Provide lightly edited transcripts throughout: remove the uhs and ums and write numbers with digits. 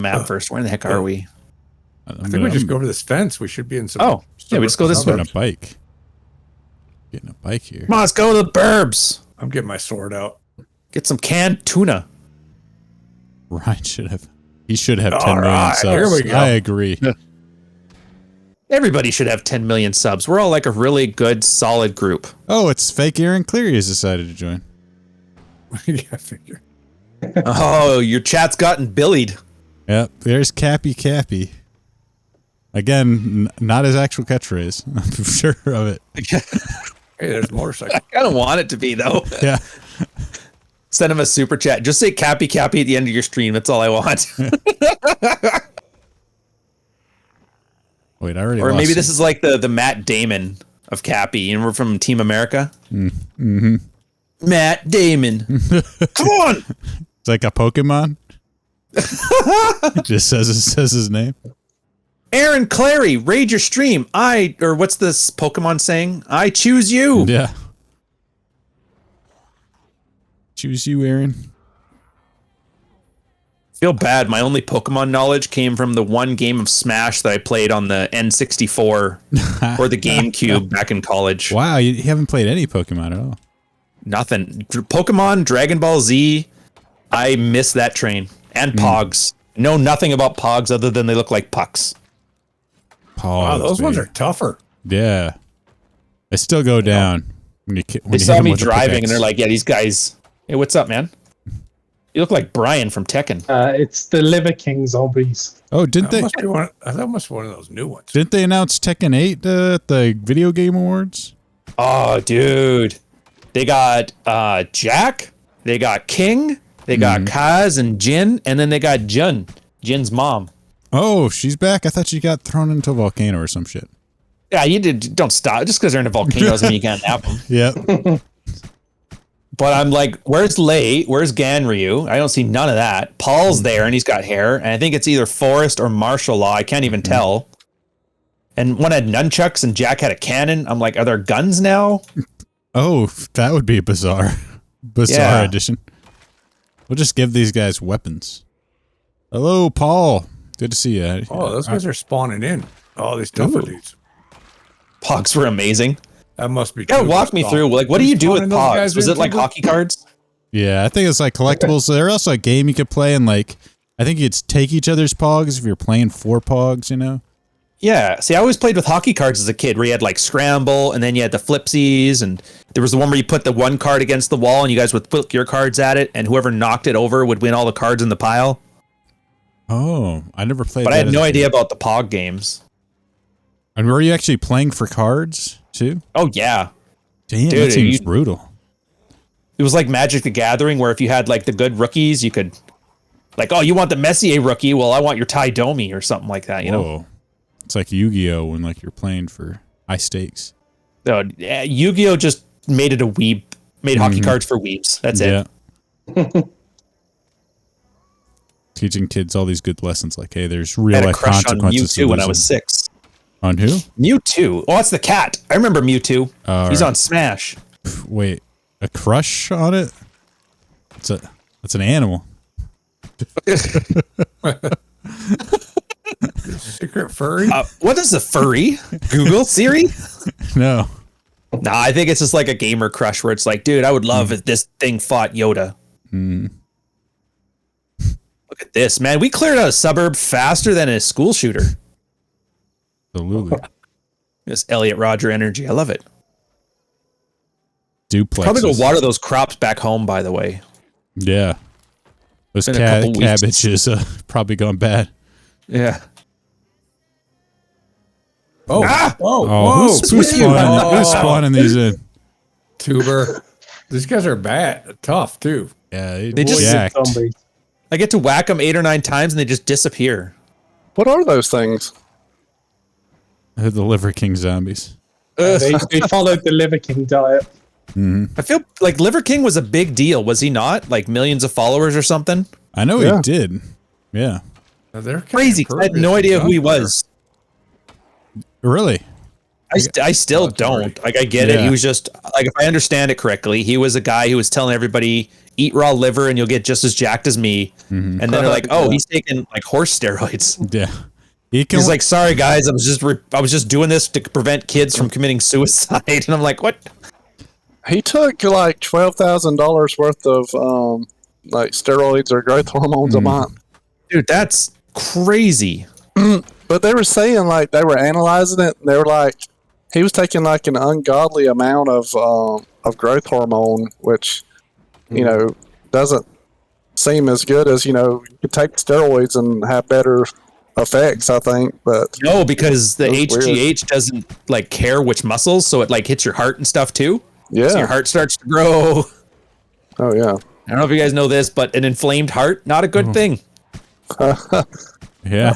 map first. Where the heck are we? I think we just go over this fence. We should be in some. Oh, yeah, we just go this way. Getting a bike. Getting a bike here. Come on, let's go to the burbs. I'm getting my sword out. Get some canned tuna. Ryan should have. He should have 10 million right, subs. here we go. I agree. Everybody should have 10 million subs. We're all like a really good, solid group. Oh, it's fake Aaron Cleary has decided to join. Yeah, I figure. Oh, your chat's gotten billied. Yep, there's Cappy. Again, not his actual catchphrase. I'm sure of it. Hey, there's a motorcycle. I kind of want it to be, though. Yeah. Send him a super chat. Just say Cappy at the end of your stream. That's all I want. Wait, I already Or lost maybe it. this is like the Matt Damon of Cappy, and we're from Team America. Mm-hmm. Matt Damon. Come on! It's like a Pokemon. It just says his name. Aaron Clary, raid your stream. Or what's this Pokemon saying? I choose you. Yeah. Choose you, Aaron. Feel bad. My only Pokemon knowledge came from the one game of Smash that I played on the N64 or the GameCube back in college. Wow, you haven't played any Pokemon at all. Nothing. Pokemon, Dragon Ball Z. I miss that train. And Pogs. Know nothing about Pogs other than they look like pucks. Wow, those ones are tougher. Yeah. They still go down. When you They saw me driving and they're like, yeah, these guys. Hey, what's up, man? You look like Brian from Tekken. It's the Liver King zombies. Oh, didn't they? I thought it must be one of those new ones. Didn't they announce Tekken 8 at the Video Game Awards? Oh, dude. They got Jack. They got King. They got Kaz and Jin. And then they got Jun. Jin's mom. Oh, she's back. I thought she got thrown into a volcano or some shit. Yeah, you did. Don't stop. Just because they're in a volcano doesn't mean you can't nap them. Yep. But I'm like, where's Lei? Where's Ganryu? I don't see none of that. Paul's there and he's got hair. And I think it's either Forest or martial law. I can't even tell. And one had nunchucks and Jack had a cannon. I'm like, are there guns now? Oh, that would be a bizarre addition. We'll just give these guys weapons. Hello, Paul. Good to see you. Oh, those guys are spawning in. Oh, these tougher dudes. Pogs were amazing. That must be. Yeah, walk me through. Like, what do you do with Pogs? Was it like into hockey cards? Yeah, I think it's like collectibles. There's also a game you could play, and like, I think you'd take each other's Pogs if you're playing 4 Pogs, you know? Yeah. See, I always played with hockey cards as a kid where you had like Scramble and then you had the Flipsies and there was the one where you put the one card against the wall and you guys would flick your cards at it and whoever knocked it over would win all the cards in the pile. Oh, I never played But that. I had no idea about the Pog games. And were you actually playing for cards, too? Oh, yeah. Damn, Dude, that seems brutal. It was like Magic the Gathering where if you had like the good rookies, you could like, oh, you want the Messier rookie? Well, I want your Ty Domi or something like that, you know? It's like Yu-Gi-Oh! When like you're playing for high stakes. So, Yu-Gi-Oh! Just made it a weeb, made hockey cards for weebs. That's it. Teaching kids all these good lessons like, hey, there's real I had a life crush on consequences. Mewtwo when I was 6. On who? Mewtwo. Oh, that's the cat. I remember Mewtwo. He's right. on Smash. Wait, a crush on it? That's an animal. Secret furry? What is a furry? Google Siri? No. Nah, I think it's just like a gamer crush where it's like, dude, I would love if this thing fought Yoda. Look at this, man. We cleared out a suburb faster than a school shooter. Absolutely. This Elliot Roger energy. I love it. Duplexes. Probably go water those crops back home, by the way. Yeah. Those Been a couple weeks. cabbage is probably gone bad. Yeah. Oh, Who's spawning these in? Tuber. These guys are bad, tough too. Yeah, They just jacked. Zombies. I get to whack them 8 or 9 times and they just disappear. What are those things? The Liver King zombies. They followed the Liver King diet. I feel like Liver King was a big deal, was he not? Like millions of followers or something? I know he did. Yeah. Now, they're kinda Crazy. I had no impervious idea to who he gunfire. was. Really? I still don't. Like, I get it. He was just like, if I understand it correctly, he was a guy who was telling everybody eat raw liver and you'll get just as jacked as me. And then they're like, oh, he's taking like horse steroids. Yeah. He's like, sorry guys, I was just doing this to prevent kids from committing suicide. And I'm like, what? He took like $12,000 worth of like steroids or growth hormones a month. Dude, that's crazy. But they were saying like they were analyzing it. And they were like, he was taking like an ungodly amount of growth hormone, which you know doesn't seem as good as you could take steroids and have better effects, I think. But no, because the HGH weird. doesn't like care which muscles, so it like hits your heart and stuff too. Yeah, so your heart starts to grow. Oh yeah. I don't know if you guys know this, but an inflamed heart, not a good thing. Yeah.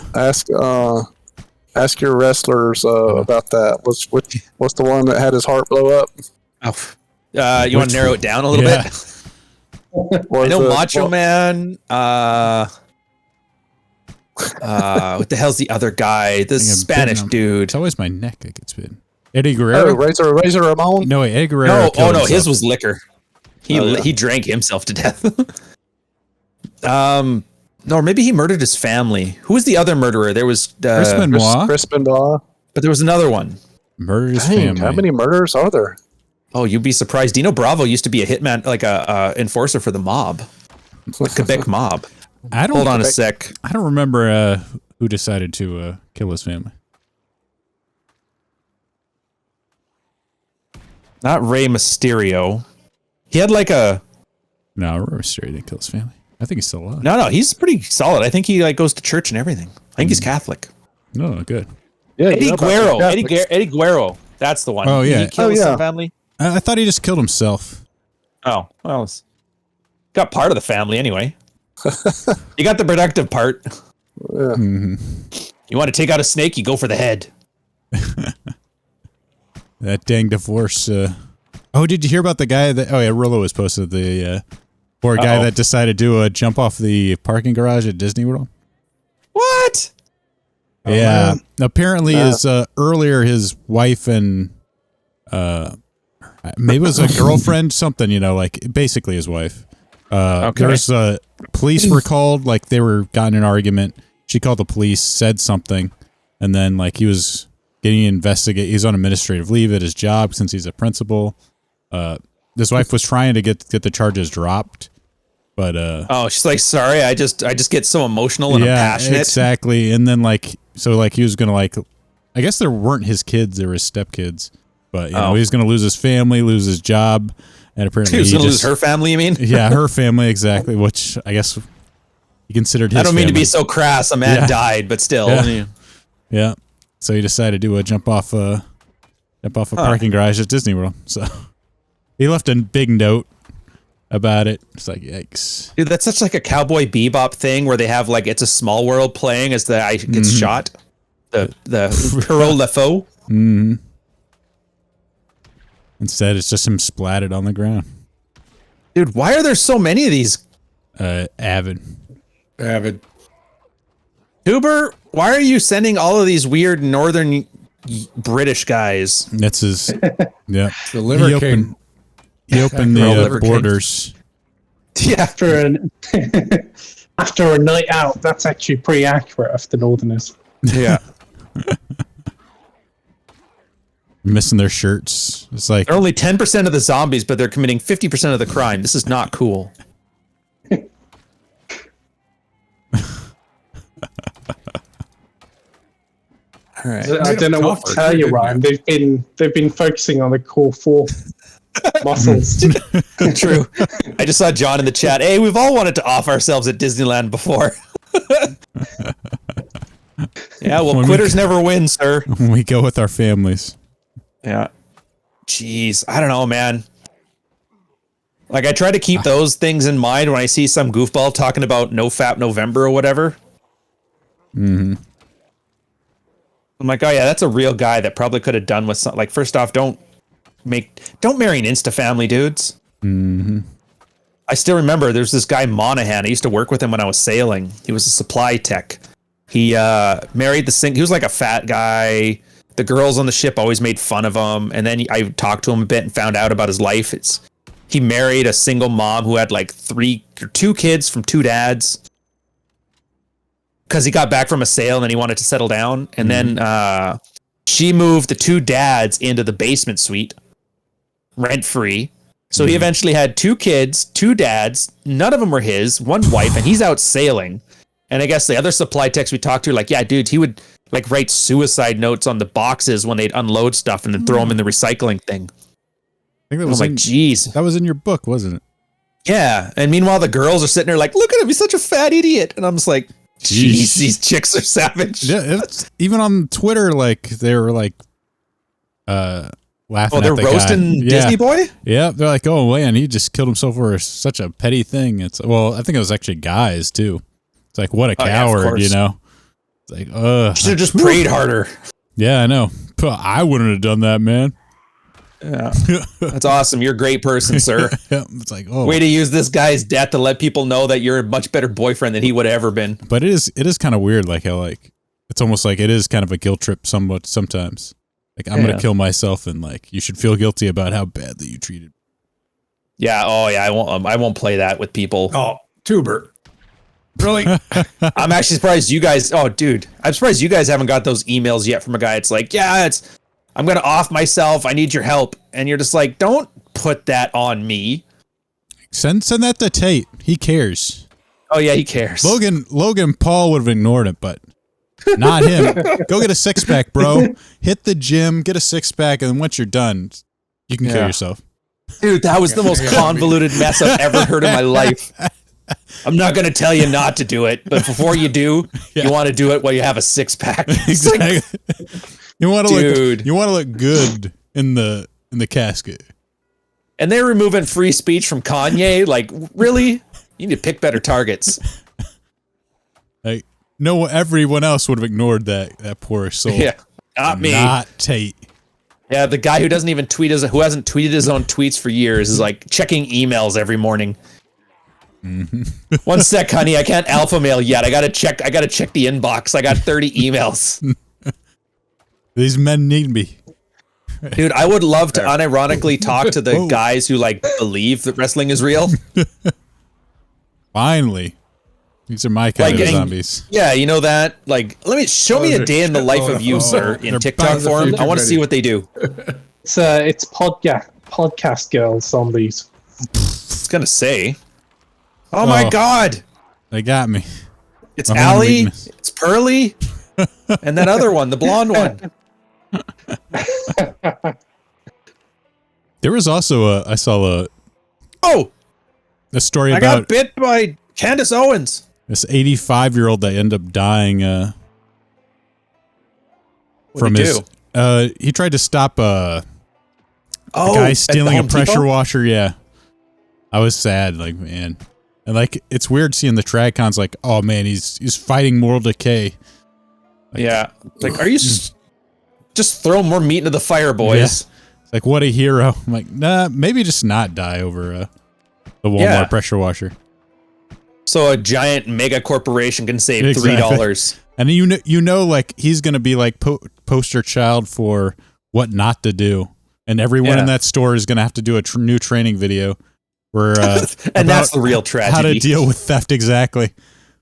Ask your wrestlers about that. What's the one that had his heart blow up? Oh, you want to narrow it down a little bit? I know Macho Man. What the hell's the other guy? The Spanish dude. It's always my neck that gets bitten. Eddie Guerrero. Oh, Razor Ramon. No, Eddie Guerrero. No, killed himself. his was liquor. He drank himself to death. No, or maybe he murdered his family. Who was the other murderer? There was Chris Benoit. Chris Benoit. But there was another one. Murdered his Dang, family. how many murders are there? Oh, you'd be surprised. Dino Bravo used to be a hitman, like a enforcer for the mob, the Quebec mob. Hold on a sec. I don't remember who decided to kill his family. Not Rey Mysterio. He had like a. No, Rey Mysterio didn't kill his family. I think he's still alive. No, he's pretty solid. I think he like goes to church and everything. I think he's Catholic. No, good. Yeah, Eddie Guerrero. Eddie Guerrero. That's the one. Oh, yeah. Did he kill his family? I thought he just killed himself. Oh, well, it's got part of the family anyway. You got the productive part. Yeah. You want to take out a snake, you go for the head. That dang divorce. Oh, did you hear about the guy that? Oh yeah, Rollo was posted the poor guy that decided to jump off the parking garage at Disney World. What? Yeah, apparently earlier his wife and maybe it was a girlfriend, something, like basically his wife. There's police were called, like they were got in an argument. She called the police, said something, and then like he was getting investigated. He's on administrative leave at his job since he's a principal. His wife was trying to get the charges dropped, but she's like, sorry, I just get so emotional and I'm passionate. Exactly. And then like he was gonna I guess there weren't his kids, there were his stepkids, but he was gonna lose his family, lose his job, and apparently he was gonna lose her family. You mean? Yeah, her family, exactly. Which I guess he considered his. I don't mean to family. be so crass. A man died, but still. Yeah. So he decided to jump off a parking garage at Disney World. So he left a big note about it. It's like, yikes. Dude, that's such like a Cowboy Bebop thing where they have like It's a Small World playing as the guy gets shot. The Perot Lefaux. Mm-hmm. Instead, it's just him splatted on the ground. Dude, why are there so many of these? Avid. Huber, why are you sending all of these weird northern British guys? That's his. Yeah. The Liver King. He opened the borders. Yeah. After a night out, that's actually pretty accurate of the Northerners. Yeah. Missing their shirts. It's like They're only 10% of the zombies, but they're committing 50% of the crime. This is not cool. All right. I don't know what to tell you, Ryan. They've been focusing on the core 4 muscles. True. I just saw John in the chat. Hey, we've all wanted to off ourselves at Disneyland before. Yeah, well, When quitters never win, sir. when we go with our families. Yeah. Jeez, I don't know, man. Like, I try to keep those things in mind when I see some goofball talking about No Fap November or whatever. Mm-hmm. I'm like, oh yeah, that's a real guy that probably could have done with something. Like, first off, don't marry an Insta family, dudes. Mm-hmm. I still remember there's this guy Monahan. I used to work with him when I was sailing. He was a supply tech. He married he was like a fat guy, the girls on the ship always made fun of him. And then I talked to him a bit and found out about his life. He married a single mom who had like 2 kids from 2 dads. Because he got back from a sale and then he wanted to settle down. And then she moved the 2 dads into the basement suite, rent free. So he eventually had 2 kids, 2 dads. None of them were his, 1 wife, and he's out sailing. And I guess the other supply techs we talked to, like, yeah, dude, he would like write suicide notes on the boxes when they'd unload stuff and then throw them in the recycling thing. I think that was like, geez, that was in your book, wasn't it? Yeah. And meanwhile, the girls are sitting there like, look at him, he's such a fat idiot. And I'm just like, jeez, these chicks are savage. Yeah, even on Twitter, like they were like, laughing. Oh, they're at the roasting guy. Disney Boy. Yeah, they're like, oh man, he just killed himself for such a petty thing. I think it was actually guys too. It's like, what a coward, you know? It's like, should have just prayed harder. Yeah, I know. But I wouldn't have done that, man. Yeah, that's awesome. You're a great person, sir. It's like, oh, way to use this guy's death to let people know that you're a much better boyfriend than he would have ever been. But it is kind of weird, like how like it's almost like it is kind of a guilt trip sometimes. Like I'm gonna kill myself, and like you should feel guilty about how badly you treated. Yeah. Oh yeah. I won't play that with people. Oh, Tuber. Really? I'm actually surprised you guys. Oh, dude, I'm surprised you guys haven't got those emails yet from a guy. It's like, yeah, I'm gonna off myself. I need your help, and you're just like, don't put that on me. Send that to Tate. He cares. Oh yeah, he cares. Logan Paul would have ignored it, but not him. Go get a 6-pack, bro. Hit the gym, get a 6-pack, and then once you're done, you can kill yourself. Dude, that was the most convoluted mess I've ever heard in my life. I'm not going to tell you not to do it, but before you do, you want to do it while you have a 6-pack. Exactly. You want Dude. to look good in the casket. And they're removing free speech from Kanye. Like, really? You need to pick better targets. Like, no, everyone else would have ignored that poor soul. Yeah, not me. Not Tate. Yeah, the guy who doesn't even who hasn't tweeted his own tweets for years is like checking emails every morning. One sec, honey. I can't alpha mail yet. I gotta check the inbox. I got 30 emails. These men need me. Dude, I would love to unironically talk to the guys who like believe that wrestling is real. Finally. These are my kind of zombies. Yeah, you know that? Like, show me a day in the life of you, sir, in TikTok form. I want to see what they do. It's podcast girl zombies. I was gonna say. Oh my god! They got me. It's Allie, it's Pearly, and that other one, the blonde one. There was also I saw a story about I got bit by Candace Owens. This 85-year-old that ended up dying from his he tried to stop a guy stealing a pressure washer. Yeah. I was sad, like, man. And like it's weird seeing the Tradcons like, oh man, he's fighting moral decay. Like, yeah. Like, are you just throw more meat into the fire, boys? Yeah. It's like, what a hero. I'm like, nah, maybe just not die over the Walmart pressure washer. So a giant mega corporation can save $3. And you know, like he's gonna be like poster child for what not to do, and everyone in that store is gonna have to do a new training video where and that's the real tragedy. How to deal with theft exactly.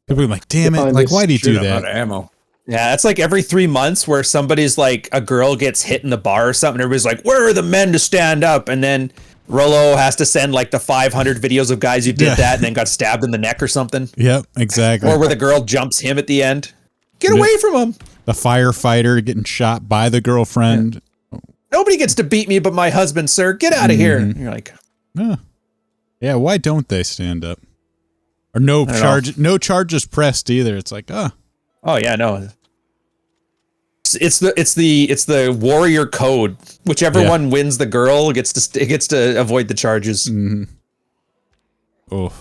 People are like, damn it, like why do you do that? Ammo. Yeah, it's like every 3 months where somebody's like a girl gets hit in the bar or something. Everybody's like, where are the men to stand up? And then Rollo has to send like the 500 videos of guys who did that and then got stabbed in the neck or something. Yep, exactly. Or where the girl jumps him at the end. Get away from him. The firefighter getting shot by the girlfriend. Yeah. Nobody gets to beat me but my husband, sir. Get out of here. And you're like, yeah, why don't they stand up? Or no charges pressed either. It's like, oh yeah, no. It's the warrior code. Whichever one wins the girl gets to avoid the charges. Mm-hmm. Oh,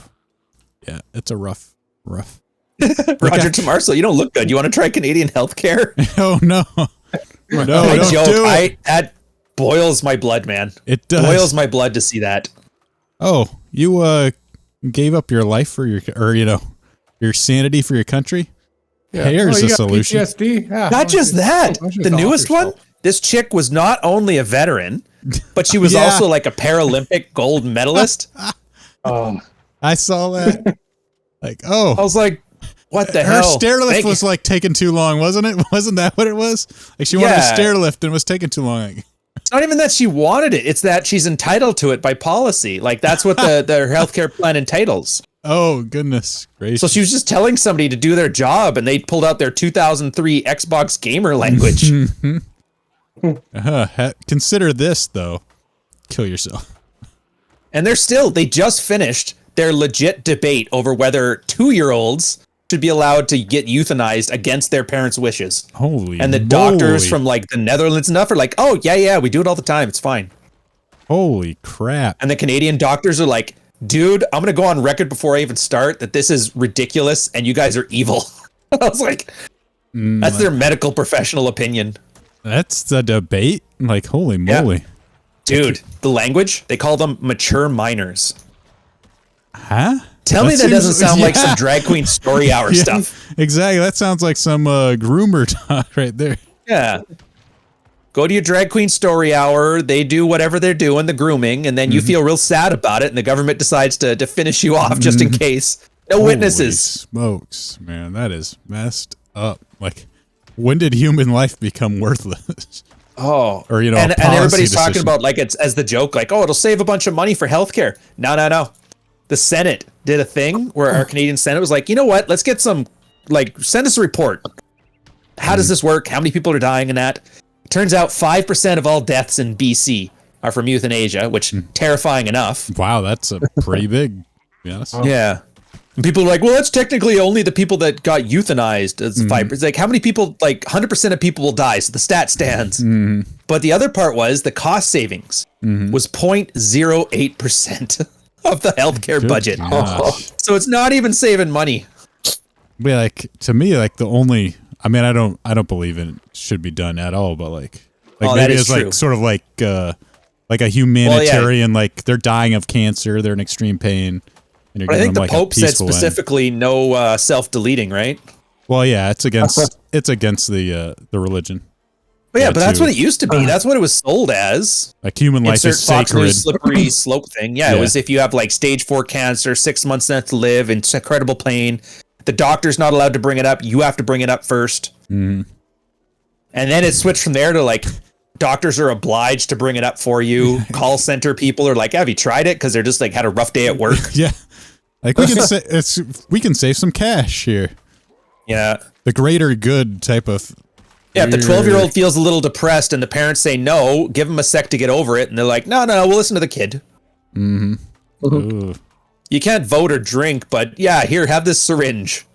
yeah, it's a rough. Roger Tomarso, you don't look good. You want to try Canadian healthcare? Oh no, no, I don't joke. do it. That boils my blood, man. It does. Boils my blood to see that. Oh, you gave up your life for your sanity for your country? Yeah. Here's the solution. PTSD? Yeah, Not just that. The newest one, this chick was not only a veteran, but she was also like a Paralympic gold medalist. I saw that. Like, I was like, what the her hell? stair lift was like taking too long, wasn't it? Wasn't that what it was? Like she wanted a stair lift and was taking too long. It's not even that she wanted it. It's that she's entitled to it by policy. Like that's what the healthcare plan entitles. Oh, goodness gracious. So she was just telling somebody to do their job and they pulled out their 2003 Xbox gamer language. Consider this, though. Kill yourself. And they just finished their legit debate over whether 2-year-olds should be allowed to get euthanized against their parents' wishes. Holy And the doctors from like the Netherlands and stuff are like, oh, yeah, we do it all the time. It's fine. Holy crap. And the Canadian doctors are like, dude, I'm going to go on record before I even start that this is ridiculous and you guys are evil. I was like, that's their medical professional opinion. That's the debate? Like, holy moly. Yeah. Dude, the language, they call them mature minors. Huh? Tell me that doesn't sound like some drag queen story hour stuff. Exactly. That sounds like some groomer talk right there. Yeah. Go to your drag queen story hour. They do whatever they're doing, the grooming, and then you feel real sad about it, and the government decides to finish you off just in case. No witnesses. Holy smokes, man. That is messed up. Like, when did human life become worthless? Oh. Or, you know, and everybody's decision. talking about, like, it's as the joke, like, oh, it'll save a bunch of money for healthcare. No. The Senate did a thing where our Canadian Senate was like, you know what? Let's get some, like, send us a report. How does this work? How many people are dying in that? Turns out 5% of all deaths in BC are from euthanasia, which terrifying enough. Wow, that's a pretty big. Yes. Yeah. And people are like, well, that's technically only the people that got euthanized as 5%. Like, how many people, like 100% of people will die. So the stat stands. But the other part was the cost savings was 0.08% of the healthcare budget. So it's not even saving money. But like, to me, like the only, I mean, I don't believe it should be done at all, but like maybe it's like sort of like a humanitarian, like they're dying of cancer, they're in extreme pain. And but I think the Pope said specifically no self-deleting, right? Well, yeah, it's against the religion. But yeah, but that's what it used to be. That's what it was sold as. Like human life is Fox sacred. News slippery slope thing. Yeah, it was if you have like stage 4 cancer, 6 months left to live, in incredible pain. The doctor's not allowed to bring it up. You have to bring it up first. And then it switched from there to like doctors are obliged to bring it up for you. Call center people are like, have you tried it? Because they're just like had a rough day at work. Yeah, like we can save some cash here. Yeah, the greater good type of. Yeah, if the 12-year-old feels a little depressed and the parents say no, give them a sec to get over it, and they're like, no, we'll listen to the kid. Ooh. You can't vote or drink, but yeah, here, have this syringe.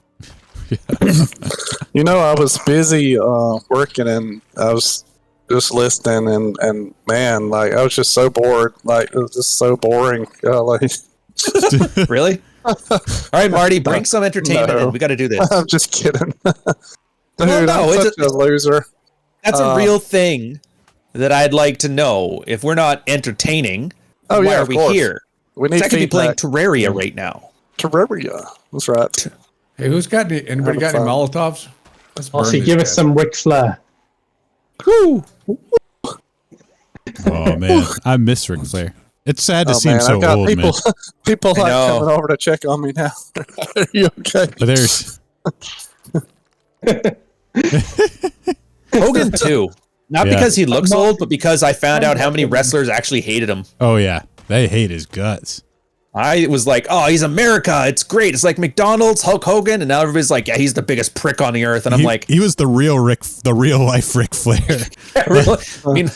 You know, I was busy working and I was just listening and man, like I was just so bored. Like it was just so boring. Really? All right, Marty, bring some entertainment in. We got to do this. I'm just kidding. Dude, no, I'm such a loser. That's a real thing that I'd like to know. If we're not entertaining, why are we here? We need I could be playing Terraria right now. Terraria. That's right. Hey, anybody got any Molotovs? Also, give us some Ric Flair. Woo! Oh man, I miss Ric Flair. It's sad to see him so old, people, man. People like coming over to check on me now. Are you okay? But there's Hogan too. Not because he looks old, but because I found out how many wrestlers actually hated him. Oh yeah, they hate his guts. I was like, oh, he's America. It's great. It's like McDonald's, Hulk Hogan, and now everybody's like, yeah, he's the biggest prick on the earth. And I'm like, he was the real life Ric Flair. Really? I mean,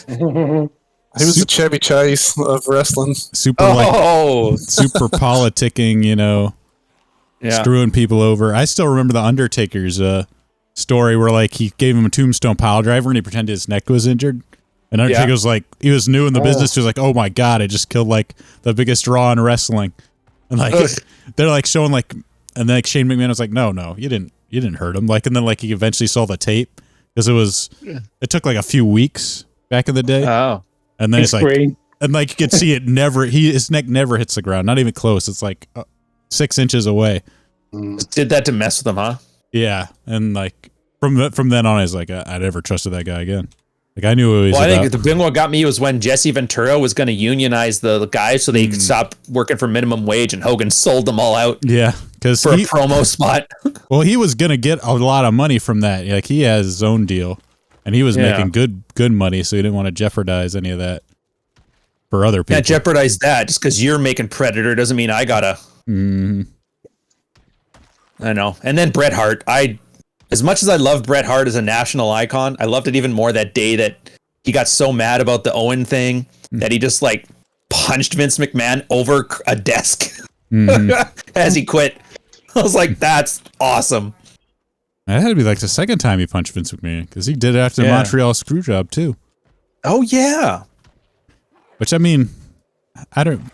he was the Chevy Chase of wrestling. Super politicking, you know, screwing people over. I still remember the Undertaker's story where like he gave him a tombstone pile driver and he pretended his neck was injured. And Undertaker was like, he was new in the business. He was like, oh my God, I just killed like the biggest draw in wrestling. And like, they're like showing like, and then like Shane McMahon was like, no, you didn't hurt him. Like, and then like he eventually saw the tape because it took like a few weeks back in the day. Oh. And then it's like, and like you could see it his neck never hits the ground, not even close. It's like 6 inches away. Did that to mess with him, huh? Yeah. And like from then on, I was like, I never trusted that guy again. Like I knew it was. Well, I think the big one got me was when Jesse Ventura was going to unionize the guys so they could stop working for minimum wage, and Hogan sold them all out. Yeah, because for a promo spot. Well, he was going to get a lot of money from that. Like he has his own deal, and he was making good money, so he didn't want to jeopardize any of that for other people. Yeah, jeopardize that just because you're making Predator doesn't mean I gotta. I know. And then Bret Hart, as much as I loved Bret Hart as a national icon, I loved it even more that day that he got so mad about the Owen thing that he just like punched Vince McMahon over a desk as he quit. I was like, that's awesome. That had to be like the second time he punched Vince McMahon because he did it after the Montreal Screwjob too. Oh yeah. Which I mean,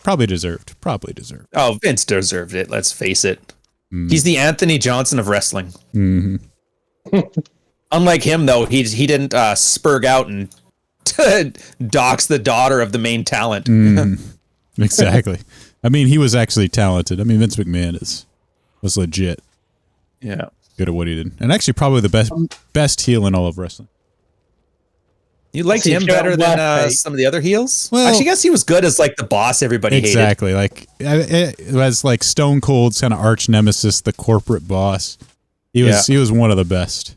probably deserved. Oh, Vince deserved it. Let's face it. He's the Anthony Johnson of wrestling. Unlike him, though, he didn't spurg out and dox the daughter of the main talent. Exactly. I mean, he was actually talented. I mean, Vince McMahon was legit. Yeah, good at what he did, and actually probably the best heel in all of wrestling. You liked him better than some of the other heels? Well, actually, I guess he was good as like the boss everybody hated. Exactly. Like it was like Stone Cold's kind of arch nemesis, the corporate boss. He was one of the best.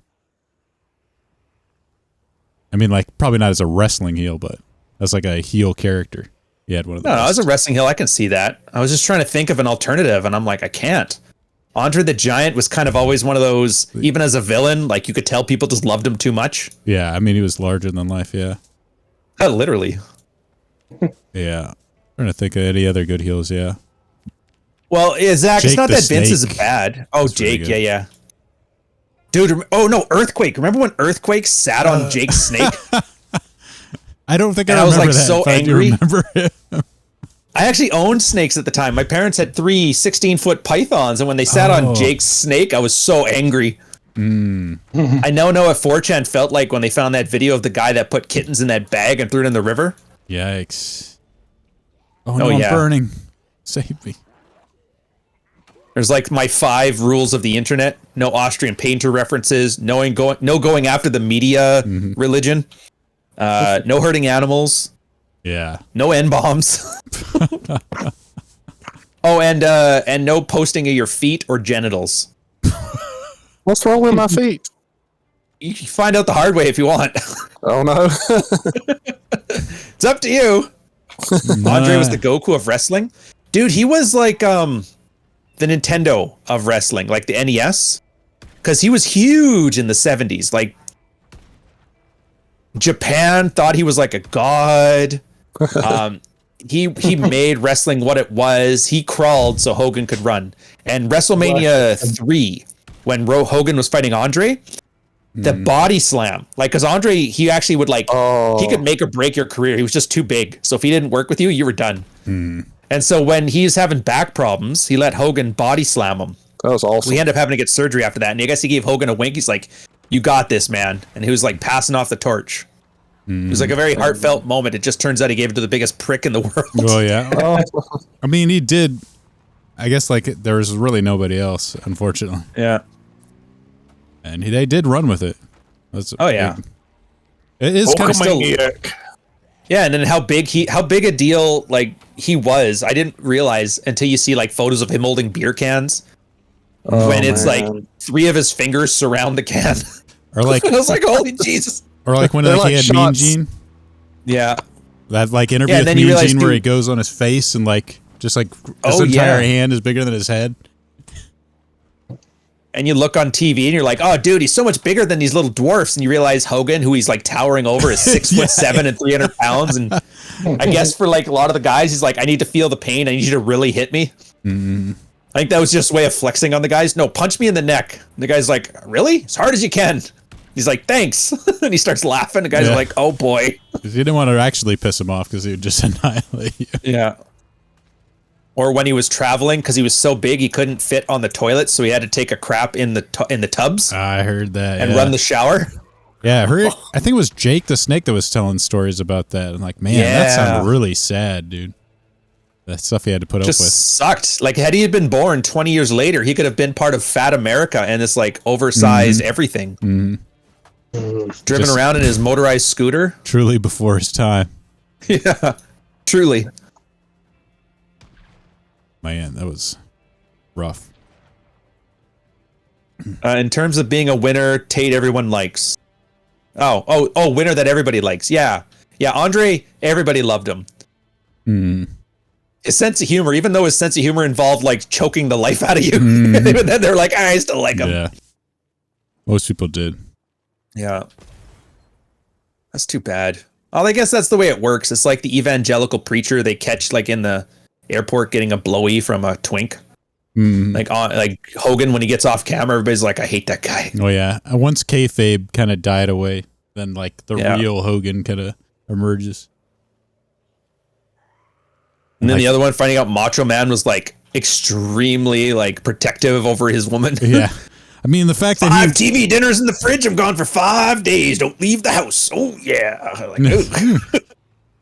I mean, like probably not as a wrestling heel, but as like a heel character. He had one of the best. No, as a wrestling heel, I can see that. I was just trying to think of an alternative, and I'm like, I can't. Andre the Giant was kind of always one of those, even as a villain, like you could tell people just loved him too much. Yeah, I mean, he was larger than life, yeah. Literally. Yeah. I'm trying to think of any other good heels, yeah. Well, Zach, Jake it's not the that Vince is Snake. bad. Oh, That's Jake, really yeah. Dude, oh no, Earthquake. Remember when Earthquake sat on Jake's snake? I don't think And I was remember like that. so but I do angry. remember it. I actually owned snakes at the time. My parents had 3 16-foot pythons, and when they sat on Jake's snake, I was so angry. I now know what 4chan felt like when they found that video of the guy that put kittens in that bag and threw it in the river. Yikes. Oh no, I'm yeah. burning. Save me. There's like my 5 rules of the internet. No Austrian painter references. No going after the media religion. No hurting animals. Yeah. No N-bombs. Oh, and no posting of your feet or genitals. What's wrong with my feet? You can find out the hard way if you want. Oh no. It's up to you. Andre was the Goku of wrestling. Dude, he was like the Nintendo of wrestling, like the NES. Because he was huge in the 70s. Like, Japan thought he was like a god. He made wrestling what it was. He crawled so Hogan could run. And WrestleMania 3, when Hogan was fighting Andre, the body slam, like, because Andre, he actually would like, he could make or break your career. He was just too big. So if he didn't work with you, you were done. And so when he's having back problems, he let Hogan body slam him. That was awesome. We ended up having to get surgery after that. And I guess he gave Hogan a wink. He's like, you got this, man. And he was like passing off the torch. It was like a very heartfelt moment. It just turns out he gave it to the biggest prick in the world. Oh yeah. I mean, he did. I guess like there was really nobody else, unfortunately. Yeah. And they did run with it. Yeah. It is kind of still. Yeah, and then how big a deal like he was. I didn't realize until you see like photos of him holding beer cans. When it's like 3 of his fingers surround the can. Or like I was like, holy Jesus. Or like when They're he had Mean Gene. Yeah. That like interview Yeah, with then Mean you realize Gene where he goes on his face and like just like his entire hand is bigger than his head. And you look on TV and you're like, oh dude, he's so much bigger than these little dwarfs. And you realize Hogan, who he's like towering over, is 6'7" and 300 pounds. And I guess for like a lot of the guys, he's like, I need to feel the pain. I need you to really hit me. I think that was just a way of flexing on the guys. No, punch me in the neck. And the guy's like, really? As hard as you can. He's like, thanks. And he starts laughing. The guys are like, oh boy. He didn't want to actually piss him off because he would just annihilate you. Yeah. Or when he was traveling, because he was so big he couldn't fit on the toilet, so he had to take a crap in the tubs. I heard that. And run the shower. Yeah, I think it was Jake the Snake that was telling stories about that. I'm like, man, that sounded really sad, dude. That stuff he had to put up with. Just sucked. Like, had he been born 20 years later, he could have been part of Fat America and this like oversized everything. driven Just- around in his motorized scooter. Truly before his time. Yeah, truly. Man, that was rough. In terms of being a winner, Tate everyone likes. Oh, winner that everybody likes. Yeah. Andre, everybody loved him. His sense of humor, even though his sense of humor involved like choking the life out of you, even then they're like, I still like him. Yeah. Most people did. Yeah. That's too bad. Oh, I guess that's the way it works. It's like the evangelical preacher they catch like in the airport getting a blowy from a twink. Like Hogan when he gets off camera, everybody's like, I hate that guy. Oh yeah. Once kayfabe kind of died away, then like the real Hogan kind of emerges. And then the other one, finding out Macho Man was like extremely like protective over his woman. Yeah. I mean, the fact that 5 TV dinners in the fridge. I'm gone for 5 days. Don't leave the house. Oh yeah. Like,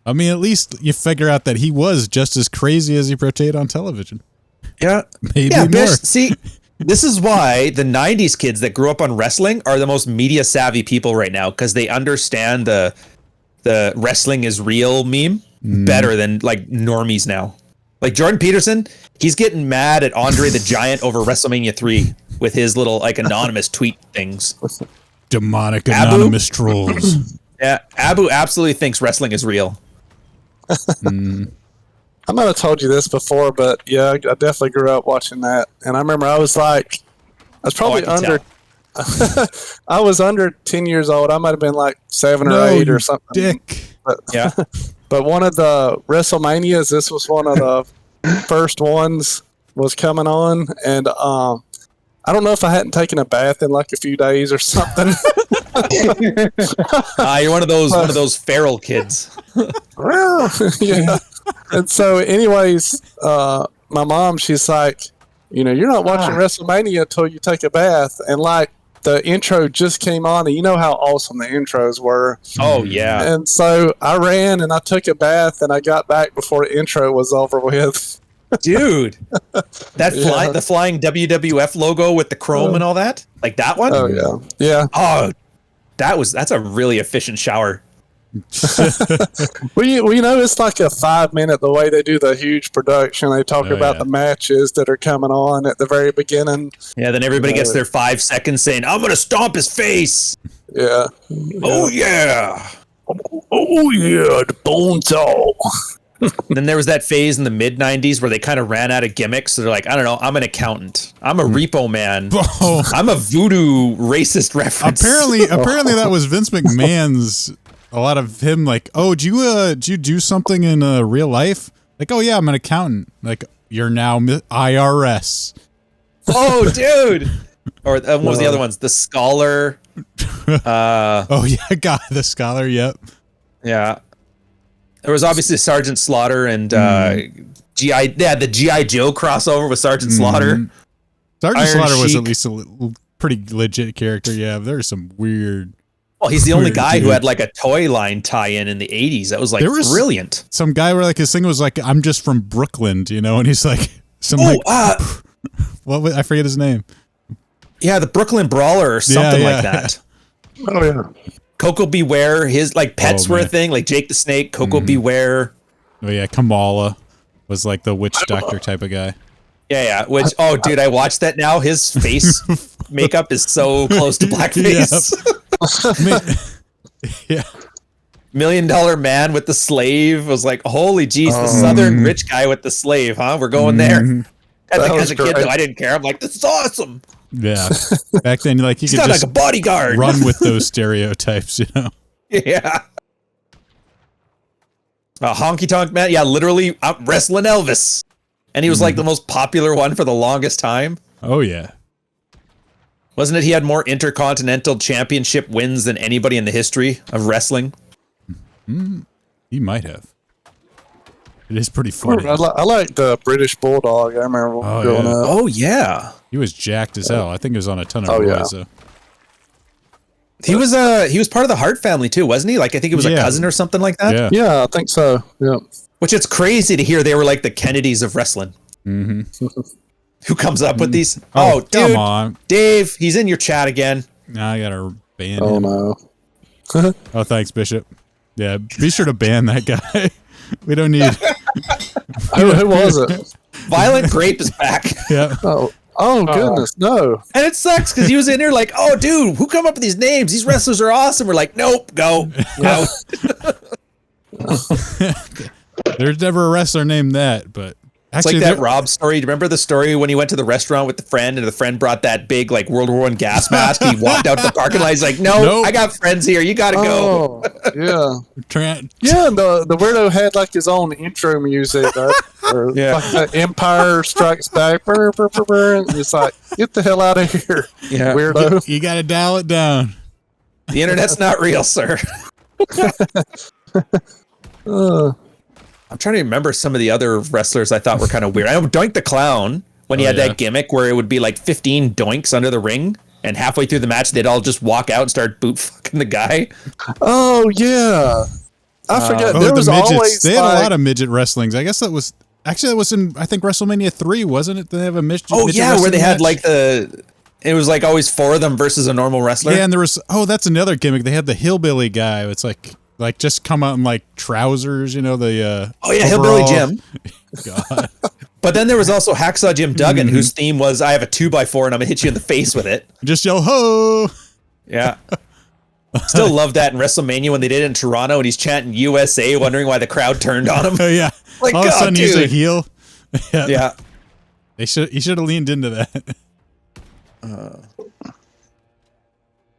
I mean, at least you figure out that he was just as crazy as he portrayed on television. yeah. Maybe Yeah, more. Bish, see, this is why the 90s kids that grew up on wrestling are the most media savvy people right now, because they understand the wrestling is real meme better than like normies now. Like Jordan Peterson, he's getting mad at Andre the Giant over WrestleMania 3 with his little like anonymous tweet things. Demonic Abu? anonymous trolls. Yeah, Abu absolutely thinks wrestling is real. I might have told you this before, but yeah, I definitely grew up watching that. And I remember I was probably I can under, I was under 10 years old. I might have been like 7 or 8 or something. Dick. But, Yeah. but one of the WrestleManias, this was one of the first ones, was coming on. And I don't know if I hadn't taken a bath in like a few days or something. You're one of those feral kids. Well, yeah. And so, anyways, my mom, she's like, you're not watching WrestleMania until you take a bath. And like the intro just came on, and you know how awesome the intros were. Oh yeah. And so I ran and I took a bath, and I got back before the intro was over with. Dude, the flying WWF logo with the chrome and all that, like that one. Oh yeah, yeah. Oh, that's a really efficient shower. Well, it's like a 5-minute, the way they do the huge production. They talk about the matches that are coming on at the very beginning. Yeah, then everybody gets their 5 seconds saying, I'm going to stomp his face. Yeah. Oh, yeah. Oh, yeah, the bone saw. Then there was that phase in the mid-90s where they kind of ran out of gimmicks. So they're like, I don't know, I'm an accountant. I'm a repo man. Oh. I'm a voodoo racist reference. Apparently that was Vince McMahon's. A lot of him like, oh, do you do something in real life? Like, oh yeah, I'm an accountant. Like, you're now IRS. Oh, dude. Or what was the other ones? The Scholar. Oh yeah, God, the Scholar. Yep. Yeah. There was obviously Sergeant Slaughter and GI. Yeah, the GI Joe crossover with Sergeant Slaughter. Sergeant Iron Slaughter was Sheik. at least a pretty legit character. Yeah, there's some weird. Well, he's the only guy who Dude. had like a toy line tie-in in the 80s. That was like There was brilliant. Some guy where like his thing was like, I'm just from Brooklyn, and he's like, I forget his name. Yeah, the Brooklyn Brawler or something like that. Oh yeah. Coco Beware, his like pets Oh, were a man. thing, like Jake the Snake, Coco Beware. Oh yeah, Kamala was like the witch doctor type of guy. Yeah. Which, oh, dude, I watched that now. His face makeup is so close to blackface. Yeah. $1 Million Man with the slave was like, holy jeez, the southern rich guy with the slave, huh? We're going there. And like, was as a kid, great. though, I didn't care. I'm like, this is awesome. Yeah. Back then, like you He's could got just like a bodyguard. run with those stereotypes, Yeah. Honky Tonk Man, yeah, literally out wrestling Elvis. And he was like the most popular one for the longest time. Oh yeah. Wasn't it he had more intercontinental championship wins than anybody in the history of wrestling? He might have. It is pretty funny. I like the British Bulldog. I remember growing up. Oh, yeah. He was jacked as hell. I think he was on a ton of Oh, yeah. boys. He was part of the Hart family too, wasn't he? Like I think it was a Yeah. cousin or something like that. Yeah. Yeah, I think so. Yeah. Which it's crazy to hear they were like the Kennedys of wrestling. Who comes up with these? Oh, dude, come on. Dave, he's in your chat again. Now I gotta ban Oh him. no. Oh, thanks, Bishop. Yeah, be sure to ban that guy. We don't need. Who was it? Violent Grape is back. Yeah. Oh goodness, no. And it sucks because he was in there like, oh, dude, who come up with these names? These wrestlers are awesome. We're like, nope, go. Out. There's never a wrestler named that, but It's actually, like that Rob story. Do you remember the story when he went to the restaurant with the friend and the friend brought that big like World War I gas mask? He walked out the parking lot. He's like, no, Nope. I got friends here. You got to go. Oh, yeah. Trent. Yeah, and the weirdo had like his own intro music, or Yeah. like the Empire Strikes Back. Brr, brr, brr, brr, and it's like, get the hell out of here, Yeah. weirdo. You got to dial it down. The internet's not real, sir. I'm trying to remember some of the other wrestlers I thought were kind of weird. I know Doink the Clown, when he had yeah. that gimmick where it would be like 15 doinks under the ring, and halfway through the match, they'd all just walk out and start boot fucking the guy. Oh yeah, I forget. Oh, There the was midgets. always They had like, a lot of midget wrestlings. I guess that was in I think WrestleMania 3, wasn't it? They have a midget. Oh, midget yeah, where they wrestling had match? like it was like always 4 of them versus a normal wrestler. Yeah, and there was that's another gimmick. They had the hillbilly guy. It's like just come out in like trousers, the Oh, yeah, Hillbilly overall. Jim. God. But then there was also Hacksaw Jim Duggan, whose theme was, I have a 2x4 and I'm going to hit you in the face with it. Just yell ho. Yeah. Still love that in WrestleMania when they did it in Toronto and he's chanting USA, wondering why the crowd turned on him. Oh yeah. Like, all of a God, sudden he's a dude. heel. Yeah. He should have leaned into that.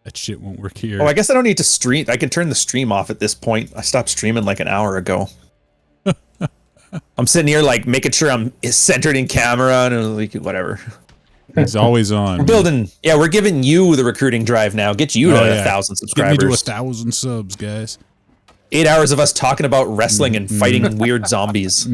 That shit won't work here. Oh, I guess I don't need to stream. I can turn the stream off at this point. I stopped streaming like an hour ago. I'm sitting here like making sure I'm centered in camera and like whatever. He's always on. Building. Yeah, we're giving you the recruiting drive now. Get you to 1,000 Get me to subscribers. 1,000 subs, guys. 8 hours of us talking about wrestling and fighting weird zombies.